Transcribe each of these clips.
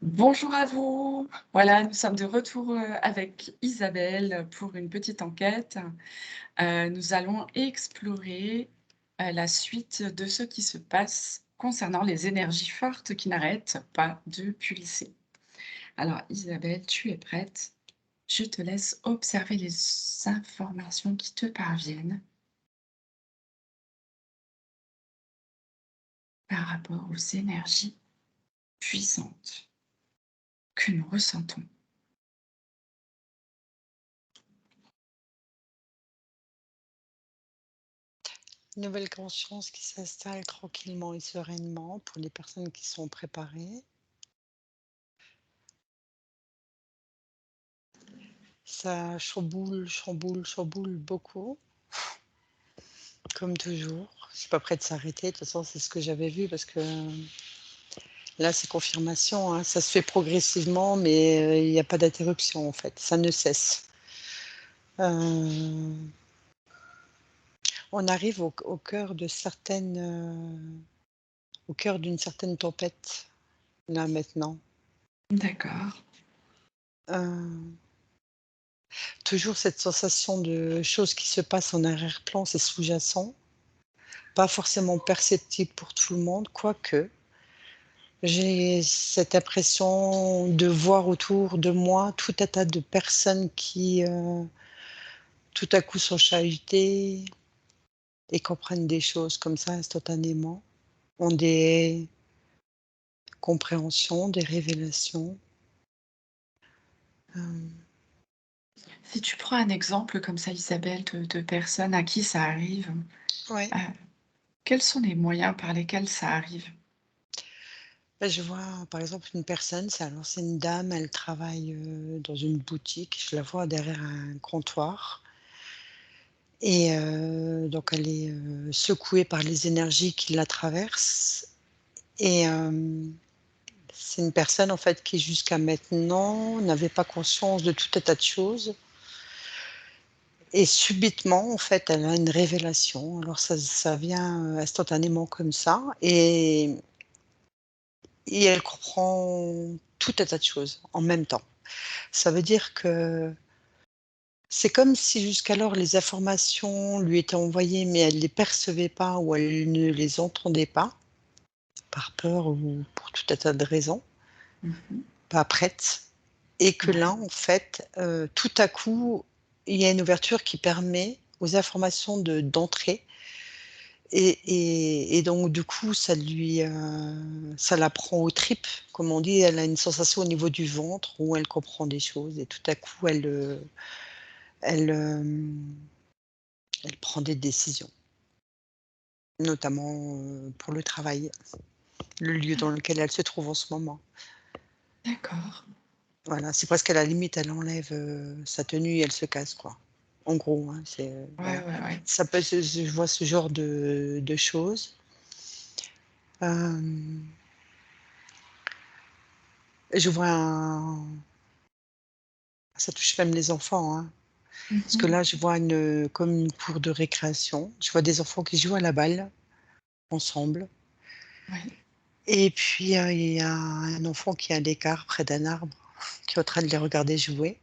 Bonjour à vous. Voilà, nous sommes de retour, avec Isabelle pour une petite enquête. Nous allons explorer, la suite de ce qui se passe concernant les énergies fortes qui n'arrêtent pas de pulser. Alors Isabelle, tu es prête? Je te laisse observer les informations qui te parviennent par rapport aux énergies puissantes que nous ressentons. Nouvelle conscience qui s'installe tranquillement et sereinement pour les personnes qui sont préparées. Ça chamboule, chamboule, chamboule beaucoup, comme toujours. Je suis pas prête de s'arrêter. De toute façon, c'est ce que j'avais vu parce que là, c'est confirmation, hein. Ça se fait progressivement, mais il n'y a pas d'interruption en fait. Ça ne cesse. Euh, on arrive au cœur de certaines, au cœur d'une certaine tempête là maintenant. D'accord. Euh, Toujours cette sensation de choses qui se passent en arrière-plan, c'est sous-jacent, pas forcément perceptible pour tout le monde, quoique j'ai cette impression de voir autour de moi tout un tas de personnes qui, tout à coup sont chahutées et comprennent des choses comme ça instantanément, ont des compréhensions, des révélations. Hem, Si tu prends un exemple comme ça, Isabelle, de personnes à qui ça arrive, ouais, heu, quels sont les moyens par lesquels ça arrive? bah, je vois par exemple une personne, c'est une dame, elle travaille, dans une boutique, je la vois derrière un comptoir. Et donc elle est, secouée par les énergies qui la traversent et c'est une personne en fait qui jusqu'à maintenant n'avait pas conscience de tout un tas de choses et subitement en fait elle a une révélation. Alors ça vient, instantanément comme ça et elle comprend tout un tas de choses en même temps. Ça veut dire que c'est comme si jusqu'alors les informations lui étaient envoyées mais elle ne les percevait pas ou elle ne les entendait pas. Par peur ou pour tout un tas de raisons, Mmh. pas prête et que là, Ouais. en fait, tout à coup, il y a une ouverture qui permet aux informations d'entrer et donc du coup, ça la prend aux tripes, comme on dit. Elle a une sensation au niveau du ventre où elle comprend des choses et tout à coup, elle, elle prend des décisions, notamment, pour le travail, le lieu dans lequel elle se trouve en ce moment. D'accord. Voilà, c'est presque à la limite, elle enlève, sa tenue et elle se casse, quoi. En gros, hein, c'est, Ouais, voilà. ouais, ouais. Ça peut se Je vois ce genre de choses. Hem, je vois un Ça touche même les enfants, hein, parce que Mmh. là, je vois comme une cour de récréation. Je vois des enfants qui jouent à la balle ensemble Ouais. et puis, il y a un enfant qui est à l'écart près d'un arbre, qui est en train de les regarder jouer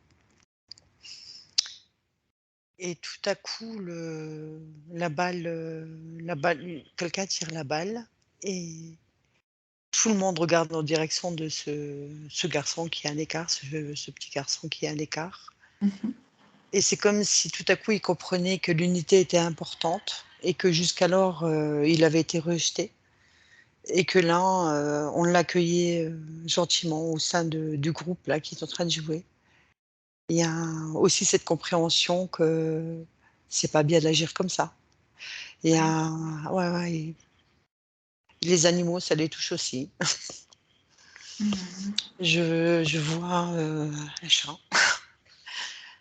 et tout à coup, la balle, quelqu'un tire la balle et tout le monde regarde en direction de ce garçon qui est à l'écart, ce petit garçon qui est à l'écart Mmh. et c'est comme si tout à coup il comprenait que l'unité était importante et que jusqu'alors, il avait été rejeté et que là, on l'accueillait, gentiment au sein du groupe là qui est en train de jouer. Il y a aussi cette compréhension que c'est pas bien d'agir comme ça. Il y Ouais. a Ouais, ouais, et les animaux, ça les touche aussi. Mmh. Je vois, un chat,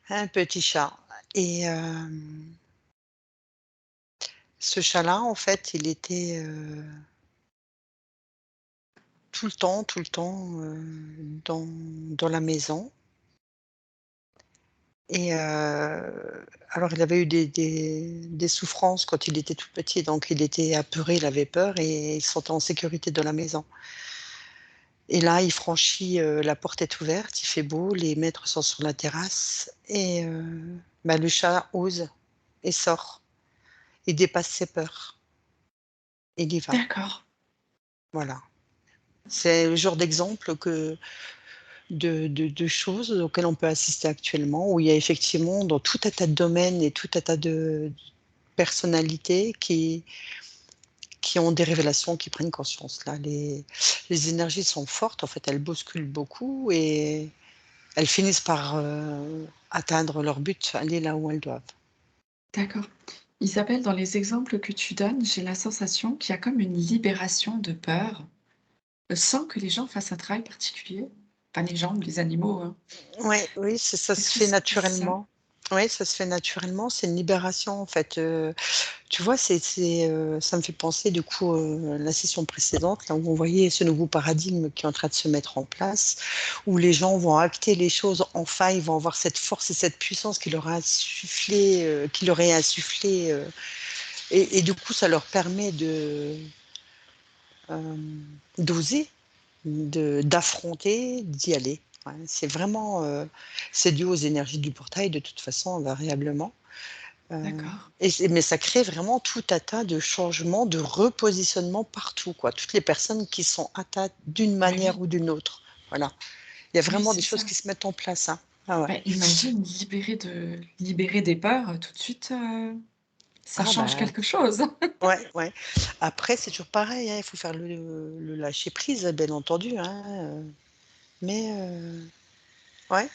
un petit chat et ce chat-là, en fait, il était, tout le temps, dans la maison et alors il avait eu des souffrances quand il était tout petit, donc il était apeuré, il avait peur et il se sentait en sécurité dans la maison Et là, il franchit, la porte est ouverte, il fait beau, les maîtres sont sur la terrasse et bah, le chat ose et sort. Il dépasse ses peurs. Il y va. D'accord. Voilà. C'est le genre d'exemple de choses auxquelles on peut assister actuellement, où il y a effectivement dans tout un tas de domaines et tout un tas de personnalités qui ont des révélations, qui prennent conscience. Là, les énergies sont fortes, en fait, elles bousculent beaucoup et elles finissent par atteindre leur but, aller là où elles doivent. D'accord. Isabelle, dans les exemples que tu donnes, j'ai la sensation qu'il y a comme une libération de peur, sans que les gens fassent un travail particulier. Pas les gens ou les animaux, hein. Ouais, oui, ça Est-ce se que fait c'est ça? naturellement. Oui, ça se fait naturellement, c'est une libération en fait. Tu vois, ça me fait penser du coup la session précédente, là où on voyait ce nouveau paradigme qui est en train de se mettre en place, où les gens vont acter les choses enfin, ils vont avoir cette force et cette puissance qui leur est insufflée, et du coup, ça leur permet euh, d'oser, d'affronter, d'y aller. Ouais, c'est dû aux énergies du portail de toute façon, invariablement. Euh, D'accord. mais ça crée vraiment tout un tas de changements, de repositionnement partout, quoi. Toutes les personnes qui sont atteintes d'une Mais manière oui, ou d'une autre. Voilà. Il y a oui, vraiment des c'est choses ça. qui se mettent en place, hein. Ah ouais. Bah, imagine libérer des peurs, tout de suite, ça Ah change bah quelque chose. ouais, ouais. Après, c'est toujours pareil, hein, il faut faire le lâcher prise, bien entendu, hein. Mais ouais,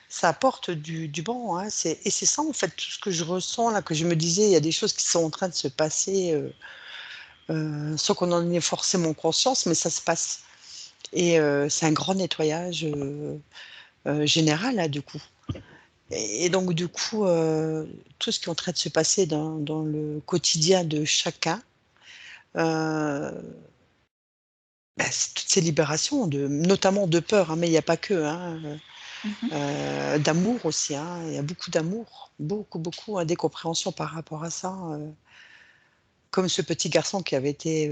ça apporte du bon, hein. Et c'est ça, en fait, tout ce que je ressens là, que je me disais, il y a des choses qui sont en train de se passer sans qu'on en ait forcément conscience, mais ça se passe. Et c'est un grand nettoyage général, là, du coup. Et donc, du coup, tout ce qui est en train de se passer dans le quotidien de chacun, euh, bah, c'est toutes ces libérations, notamment de peur, hein, mais il n'y a pas que, hein, Mmh. d'amour aussi, hein, il y a beaucoup d'amour, beaucoup, beaucoup, hein, d'incompréhension par rapport à ça. Comme ce petit garçon qui avait été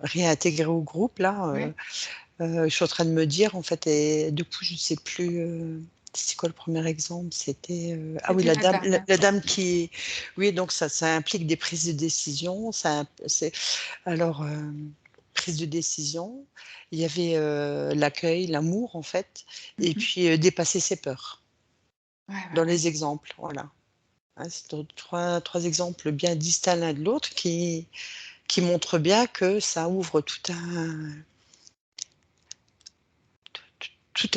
réintégré au groupe, là, Ouais, je suis en train de me dire, en fait, et du coup, je ne sais plus, c'est quoi le premier exemple? C'était, ah oui, c'était la dame. la dame qui, oui, donc ça implique des prises de décision, alors, prise de décision, il y avait l'accueil, l'amour, en fait, et Mmh. puis dépasser ses peurs, Ouais, ouais, dans ouais. les exemples, voilà. Hein, c'est trois exemples bien distincts l'un de l'autre qui montrent bien que ça ouvre tout un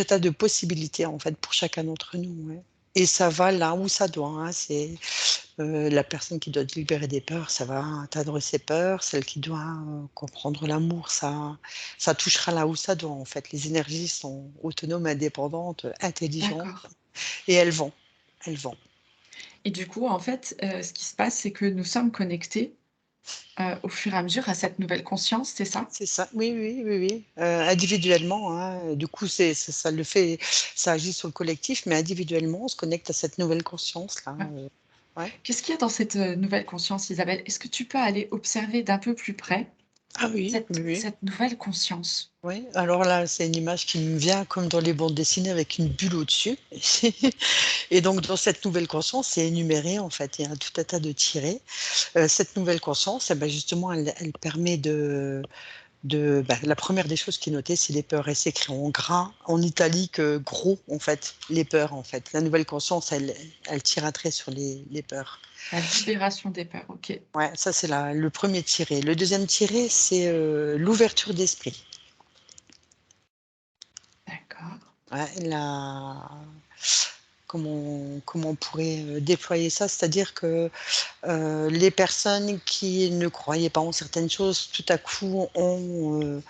tas de possibilités en fait pour chacun d'entre nous. Ouais. Et ça va là où ça doit, hein. C'est la personne qui doit libérer des peurs, ça va atteindre ses peurs. Celle qui doit comprendre l'amour, ça touchera là où ça doit en fait. Les énergies sont autonomes, indépendantes, intelligentes D'accord. et elles vont. Elles vont. Et du coup, en fait, ce qui se passe, c'est que nous sommes connectés, au fur et à mesure à cette nouvelle conscience, c'est ça? C'est ça, oui, oui, oui, oui. Individuellement, hein, du coup, ça le fait, ça agit sur le collectif, mais individuellement, on se connecte à cette nouvelle conscience-là. Ouais. Ouais. Qu'est-ce qu'il y a dans cette, nouvelle conscience, Isabelle? Est-ce que tu peux aller observer d'un peu plus près Ah oui, oui, oui. cette nouvelle conscience? Oui, alors là, c'est une image qui me vient comme dans les bandes dessinées avec une bulle au-dessus. Et donc, dans cette nouvelle conscience, c'est énuméré, en fait, il y a tout un tas de tirets. Cette nouvelle conscience, eh ben, justement, elle permet la première des choses qui est notée, c'est les peurs. Et c'est écrit en gras, en italique, gros, en fait, les peurs, en fait. La nouvelle conscience, elle tire un trait sur les peurs. La libération des peurs, OK, Ouais, ça, c'est le premier tiré. Le deuxième tiré, c'est l'ouverture d'esprit. d'accord. Ouais, comment on pourrait déployer ça? C'est-à-dire que les personnes qui ne croyaient pas en certaines choses, tout à coup, ont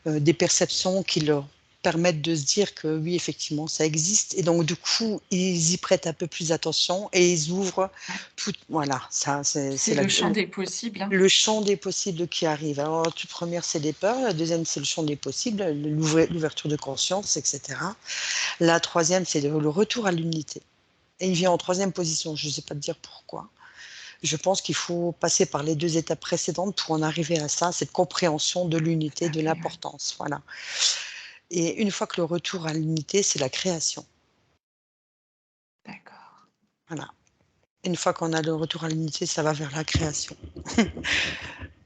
des perceptions qui leur permettent de se dire que oui, effectivement, ça existe. Et donc, du coup, ils y prêtent un peu plus attention et ils ouvrent Ouais, tout. Voilà, ça, c'est le champ des possibles, hein. le champ des possibles qui arrive. Alors, la toute première, c'est les peurs. La deuxième, c'est le champ des possibles, l'ouverture de conscience, etc. La troisième, c'est le retour à l'unité. Et il vient en troisième position. Je ne sais pas te dire pourquoi. Je pense qu'il faut passer par les 2 étapes précédentes pour en arriver à ça, cette compréhension de Tout l'unité, à de fait, ouais. l'importance, voilà. Et une fois que le retour à l'unité, c'est la création, D'accord. voilà. Une fois qu'on a le retour à l'unité, ça va vers la création.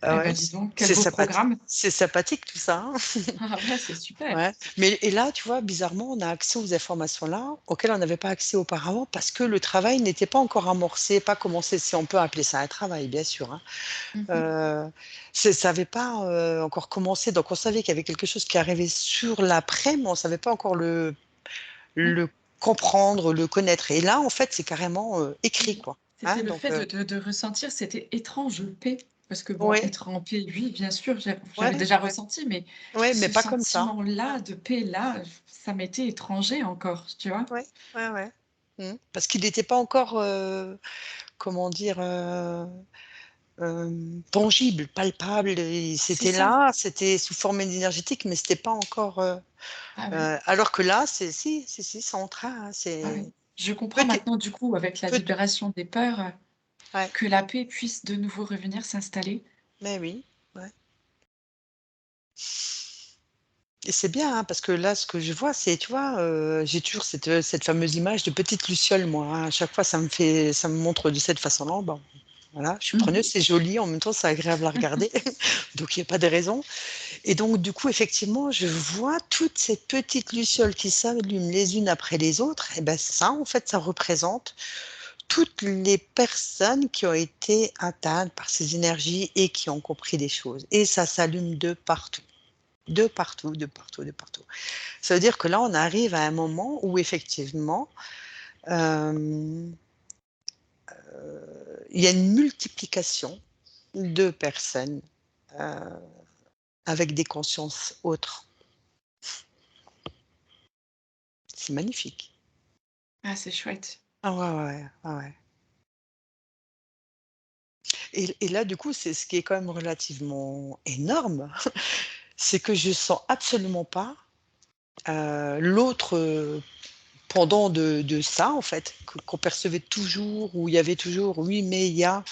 Ah Eh ouais, ben, dis donc, quel c'est beau programme. sympathique tout ça, hein? Ah ouais, c'est super. Ouais, mais et là, tu vois, bizarrement, on a accès aux informations-là, auxquelles on n'avait pas accès auparavant parce que le travail n'était pas encore amorcé, pas commencé, si on peut appeler ça un travail, bien sûr, hein. Mmh. Heu, ça avait pas, encore commencé, donc on savait qu'il y avait quelque chose qui arrivait sur l'après, mais on savait pas encore Ouais. le comprendre, le connaître et là, en fait, c'est carrément, écrit, Oui. quoi, C'était hein, le donc fait de ressentir, c'était étrange, paix. Parce que bon, ouais, être en paix, oui, bien sûr, j'avais ouais, déjà ouais, ressenti, mais ouais, mais ce pas comme ça. sentiment-là, de paix-là, ça m'était étranger encore, tu vois? Ouais, ouais, ouais. Mmh. Parce qu'il n'était pas encore, comment dire? Tangible, palpable et C'est c'était ça. là, c'était sous forme énergétique, mais c'était pas encore, Ah ouais, alors que là, c'est si, si, si, c'est en train, hein, ah ouais. c'est Je comprends peut-être maintenant, du coup, avec la peut libération des peurs, ouais, que la paix puisse de nouveau revenir s'installer. mais oui, ouais et c'est bien, hein, parce que là, ce que je vois, c'est tu vois, j'ai toujours cette fameuse image de petite luciole, moi, hein. À chaque fois, ça me montre de cette façon-là, bon, voilà, je suis preneuse, Mmh. c'est joli, en même temps, c'est agréable à regarder, donc il y a pas de raison. Et donc du coup, effectivement, je vois toutes ces petites lucioles qui s'allument les unes après les autres et ben ça, en fait, ça représente toutes les personnes qui ont été atteintes par ces énergies et qui ont compris des choses et ça s'allume de partout, de partout, de partout, de partout. Ça veut dire que là, on arrive à un moment où effectivement, hem, il y a une multiplication de personnes, heu, avec des consciences autres. C'est magnifique. Ah, c'est chouette. Ah ouais, ouais, ouais. Ouais, ouais. Et là, du coup, c'est ce qui est quand même relativement énorme, c'est que je sens absolument pas, l'autre, pendant de ça, en fait, qu'on percevait toujours, où il y avait toujours: «Oui, mais il y a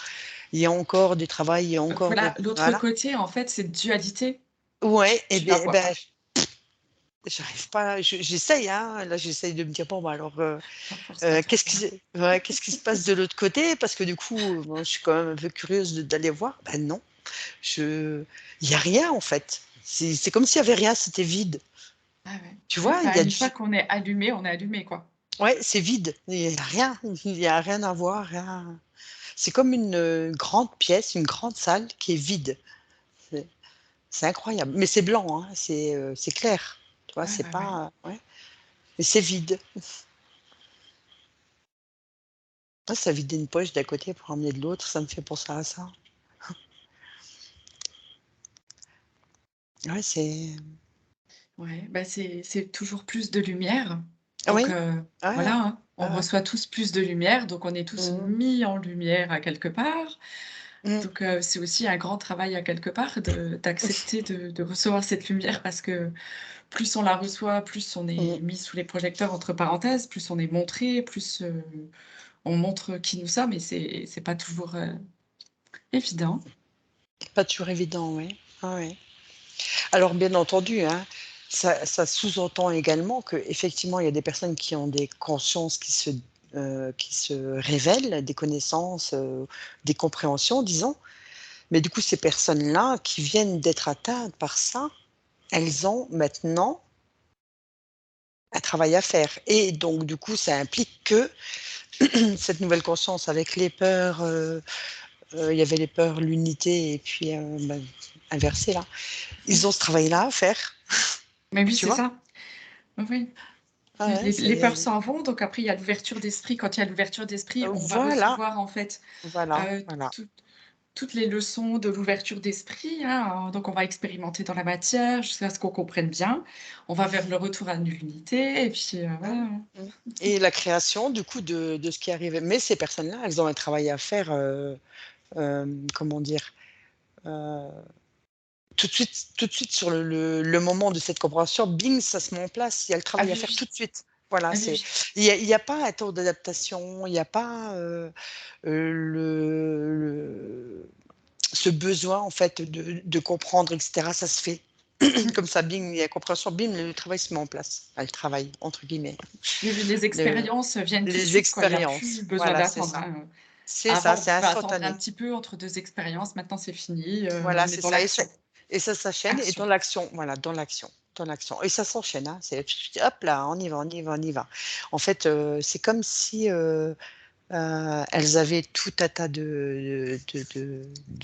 encore du travail, il y a encore de» Voilà, l'autre voilà. côté, en fait, cette dualité, Ouais tu la vois pas. j'arrive pas, j'essaye, hein, là, j'essaye de me dire: «Bon, bah, alors, Non, force pas trop, hein. qu'est-ce qui se passe de l'autre côté?» parce que du coup, bon, je suis quand même un peu curieuse d'aller voir. Ben non. Je Il y a rien en fait. C'est comme s'il y avait rien, c'était vide. Ah ouais. Tu Ouais, vois? Il bah, y a une du fois qu'on est allumé, on est allumé, quoi. ouais, c'est vide. Il y a rien, il y a rien à voir, rien c'est comme une, grande pièce, une grande salle qui est vide. C'est c'est incroyable, mais c'est blanc, hein, c'est clair. Tu vois? Ouais, C'est ouais, ouais. pas ouais, mais c'est vide. Ouais, ça vide une poche d'un côté pour emmener de l'autre, ça me fait penser à ça. Ouais, c'est Ouais, bah, c'est toujours plus de lumière, donc oui, ouais, voilà, ouais, hein. On ouais, ouais. reçoit tous plus de lumière, donc on est tous Mmh mis en lumière à quelque part, mh. donc c'est aussi un grand travail à quelque part d'accepter de recevoir cette lumière parce que plus on la reçoit, plus on est Mmh. mis sous les projecteurs entre parenthèses, plus on est montré, plus, on montre qui nous sommes et c'est pas toujours, évident. Pas toujours évident, oui. Ouais, ouais. Alors bien entendu, hein, ça sous-entend également qu'effectivement, il y a des personnes qui ont des consciences qui se révèlent, des connaissances, des compréhensions, disons. Mais du coup, ces personnes-là qui viennent d'être atteintes par ça, elles ont maintenant un travail à faire et donc du coup, ça implique que cette nouvelle conscience avec les peurs, il y avait les peurs, l'unité et puis, bah, inversé là. Ils ont ce travail-là à faire, Mais oui, tu c'est vois? ça. Oui, oui. Ah Les ouais, les les peurs c'est s'en vont, donc après il y a l'ouverture d'esprit. Quand il y a l'ouverture d'esprit, on va voilà, recevoir en fait, voilà, heu, voilà. toutes les leçons de l'ouverture d'esprit, hein, donc on va expérimenter dans la matière jusqu'à ce qu'on comprenne bien. On va vers le retour à l'unité et puis, voilà, Mmh, hein. mmh et la création du coup de ce qui arrivait. Mais ces personnes-là, elles ont un travail à faire, comment dire? Heu, tout de suite sur le moment de cette compréhension, bing, ça se met en place. Il y a le Ah travail à oui, faire oui. tout de suite. Voilà, Ah oui, c'est oui. il y a pas un temps d'adaptation, il y a pas, ce besoin en fait de comprendre et cetera, ça se fait. Mmh. Comme ça, bing, il y a compréhension, bim, le travail se met en place. Enfin, le travail entre guillemets, Oui, oui, les le expériences viennent tout de les suite, quoi. Il y a plus expériences. besoin Voilà, c'est d'attendre, ça. hein. C'est ça, Avant, on c'est pouvait attendre un instantané. petit peu entre 2 expériences. Maintenant, c'est fini, Voilà, on est c'est dans ça l'action. et ça s'enchaîne et Action. dans l'action, voilà, dans l'action et ça s'enchaîne, hein, c'est hop là, on y va, on y va, on y va. En fait, c'est comme si, elles avaient tout un tas de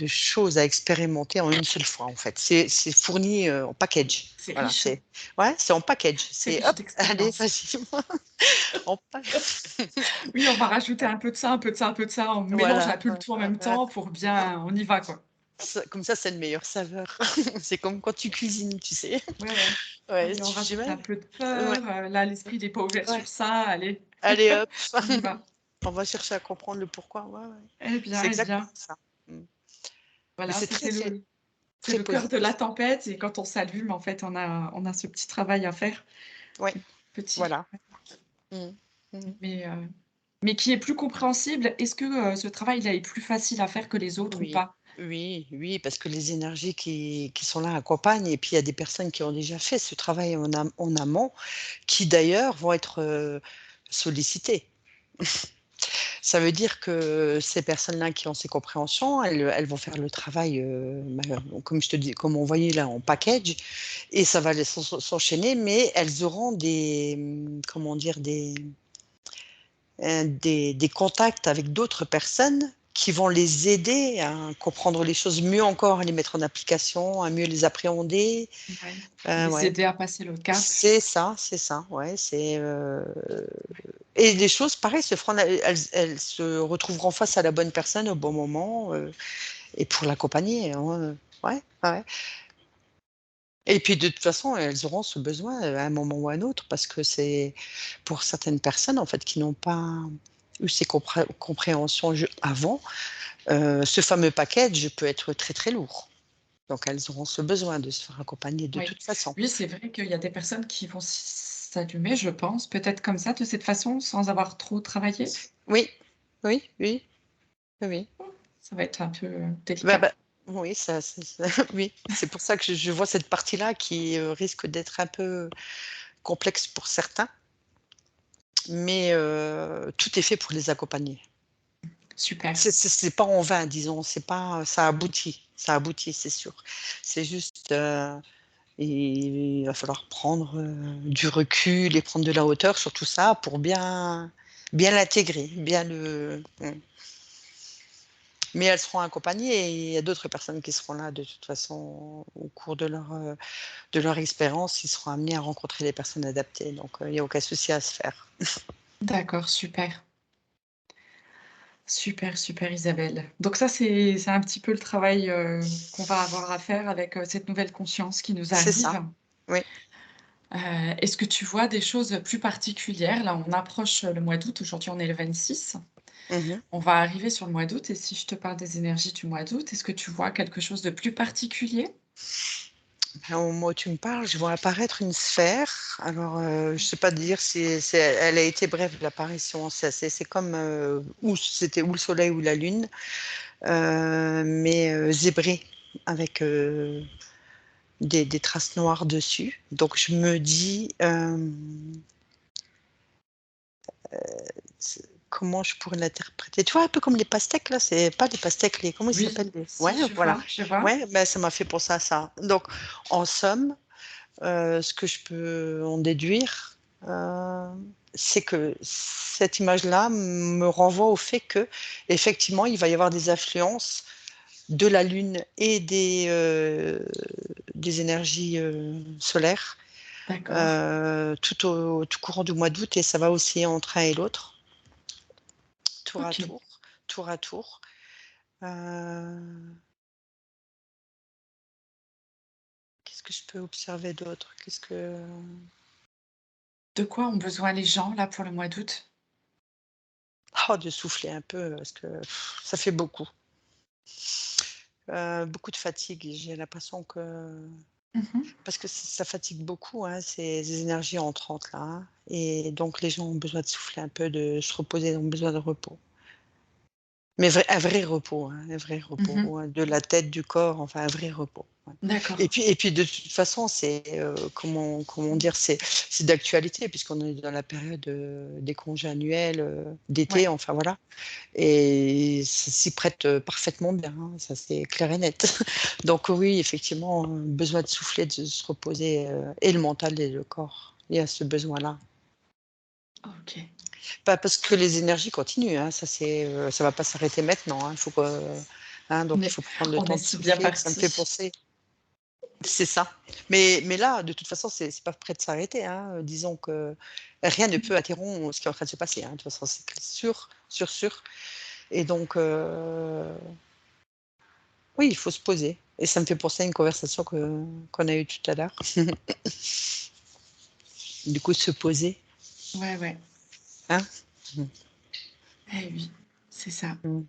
choses à expérimenter en une seule fois, en fait. C'est fourni, en package. C'est Voilà, riche, c'est ouais, c'est en package. c'est C'est riche hop, allez, d'expériences. vas-y, en pa Oui, on va rajouter un peu de ça, un peu de ça, un peu de ça. On mélange un voilà, peu le tout en même temps pour bien on y va, quoi. comme ça a une meilleure saveur. C'est comme quand tu cuisines, tu sais? Ouais, ouais. Ouais, Allez, on tu rajoute un ouais, peu de ouais, peur, là, l'esprit n'est pas ouvert ouais. sur ça, allez, Allez hop, on y va. on va chercher à comprendre le pourquoi. Ouais, ouais. Eh C'est bien, eh exactement bien, ça. Mmh. Mais voilà, c'est ça très, très, c'est très le cœur de la positif. tempête et quand on s'allume, en fait, on a ce petit travail à faire, Ouais, petit, voilà. Mmh. Mmh. mais heu, mais qui est plus compréhensible. Est-ce que, ce travail, là, est plus facile à faire que les autres ou Oui, pas? oui, oui, parce que les énergies qui sont là accompagnent et puis il y a des personnes qui ont déjà fait ce travail en amont, qui d'ailleurs vont être, sollicitées. Ça veut dire que ces personnes-là qui ont ces compréhensions, elles vont faire le travail, comme je te dis, comme on voyait là en package et ça va les s'enchaîner, mais elles auront des, comment dire? Des contacts avec d'autres personnes qui vont les aider à comprendre les choses mieux encore, à les mettre en application, à mieux les appréhender. Ouais, les Ouais, aider à passer le cap. c'est ça, ouais, et les choses pareil se feront elles se retrouveront face à la bonne personne au bon moment, et pour l'accompagner, hein, ouais, ouais et puis de toute façon, elles auront ce besoin, à un moment ou à un autre parce que c'est pour certaines personnes, en fait, qui n'ont pas eu ces compréhensions avant. Ce fameux package peut être très, très lourd. Donc elles auront ce besoin de se faire accompagner de Oui. toute façon. Oui, c'est vrai qu'il y a des personnes qui vont s'allumer, je pense, peut-être comme ça, de cette façon, sans avoir trop travaillé? Oui, oui, oui, oui, oui. Ça va être un peu, Bah délicat. bah, oui, ça oui, c'est pour ça que je vois cette partie-là qui, risque d'être un peu complexe pour certains, mais tout est fait pour les accompagner. Super. C'est pas en vain, disons, c'est pas ça aboutit, c'est sûr. C'est juste, il va falloir prendre, du recul et prendre de la hauteur sur tout ça pour bien l'intégrer, bien le mais elles seront accompagnées et il y a d'autres personnes qui seront là de toute façon au cours de leur expérience, ils seront amenés à rencontrer les personnes adaptées donc il y a aucun souci à se faire. D'accord, super. Super, super Isabelle. Donc ça, c'est un petit peu le travail, qu'on va avoir à faire avec, cette nouvelle conscience qui nous C'est arrive. ça, oui. Est-ce que tu vois des choses plus particulières? Là, on approche, le mois d'août. Aujourd'hui, on est le 26. Mmh. On va arriver sur le mois d'août et si je te parle des énergies du mois d'août, est-ce que tu vois quelque chose de plus particulier? Au moment où tu me parles, je vois apparaître une sphère. Alors, je sais pas dire si elle a été brève l'apparition, c'est comme, ou le soleil ou la lune, mais, zébrée avec, des traces noires dessus. Donc je me dis, comment je pourrais l'interpréter? Tu vois, un peu comme les pastèques là, c'est pas les pastèques, les comment ils Oui, s'appellent les ouais, si, je voilà. vois, je vois. Ouais, bah, ça m'a fait penser à ça. Donc en somme, ce que je peux en déduire, c'est que cette image-là me renvoie au fait qu'effectivement, il va y avoir des influences de la Lune et des énergies, solaires, D'accord. tout courant du mois d'août et ça va osciller entre un et l'autre, tour à OK. tour, tour à tour. Heu, qu'est-ce que je peux observer d'autre? De quoi ont besoin les gens, là, pour le mois d'août? De souffler un peu parce que ça fait beaucoup. Beaucoup de fatigue. J'ai l'impression que Mmh. parce que ça fatigue beaucoup, hein, ces énergies entrantes là, hein, et donc les gens ont besoin de souffler un peu, de se reposer, ont besoin de repos. Mais un vrai repos, hein, un vrai Mmh. repos, de la tête, du corps, enfin un vrai repos, ouais. D'accord. Et puis de toute façon, c'est, comment dire? C'est d'actualité puisqu'on est dans la période, des congés annuels, Ouais. d'été, enfin voilà, et ça s'y prête, parfaitement bien, hein, ça c'est clair et net. Donc oui, effectivement, besoin de souffler, de se reposer, et le mental et le corps. Il y a ce besoin-là. OK. Pas parce que les énergies continuent, hein, ça c'est, ça va pas s'arrêter maintenant, hein. Il faut que hein, donc il Mais faut prendre le on temps est de si bien souffler. Ça me fait parti. penser c'est ça. Mais là, de toute façon, c'est pas prêt de s'arrêter, hein, disons que rien ne peut interrompre ce qui est en train de se passer, hein, de toute façon, c'est sûr, sûr, sûr, et donc oui, il faut se poser, et ça me fait penser à une conversation qu'on a eue tout à l'heure. Du coup, se poser, Ouais, ouais. hein? Mmh. Eh oui, c'est ça. Mmh.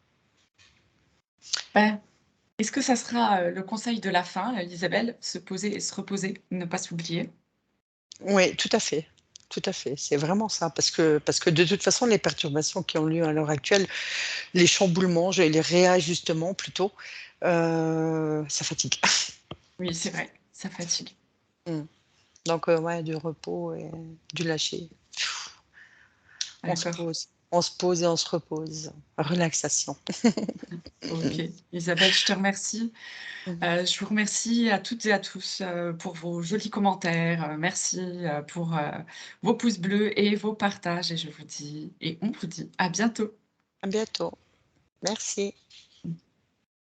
Bah, est-ce que ça sera, le conseil de la fin, Isabelle? Se poser et se reposer, ne pas s'oublier? Oui, tout à fait, tout à fait. C'est vraiment ça, parce que de toute façon, les perturbations qui ont lieu à l'heure actuelle, les chamboulements, les réajustements plutôt, ça fatigue. Oui, c'est vrai, ça fatigue. Mmh. Donc ouais, du repos et du lâcher. D'accord. On se pose et on se repose. Relaxation. OK. Isabelle, je te remercie. Mmh. Je vous remercie à toutes et à tous, pour vos jolis commentaires. Merci, pour, vos pouces bleus et vos partages et on vous dit à bientôt. À bientôt. Merci.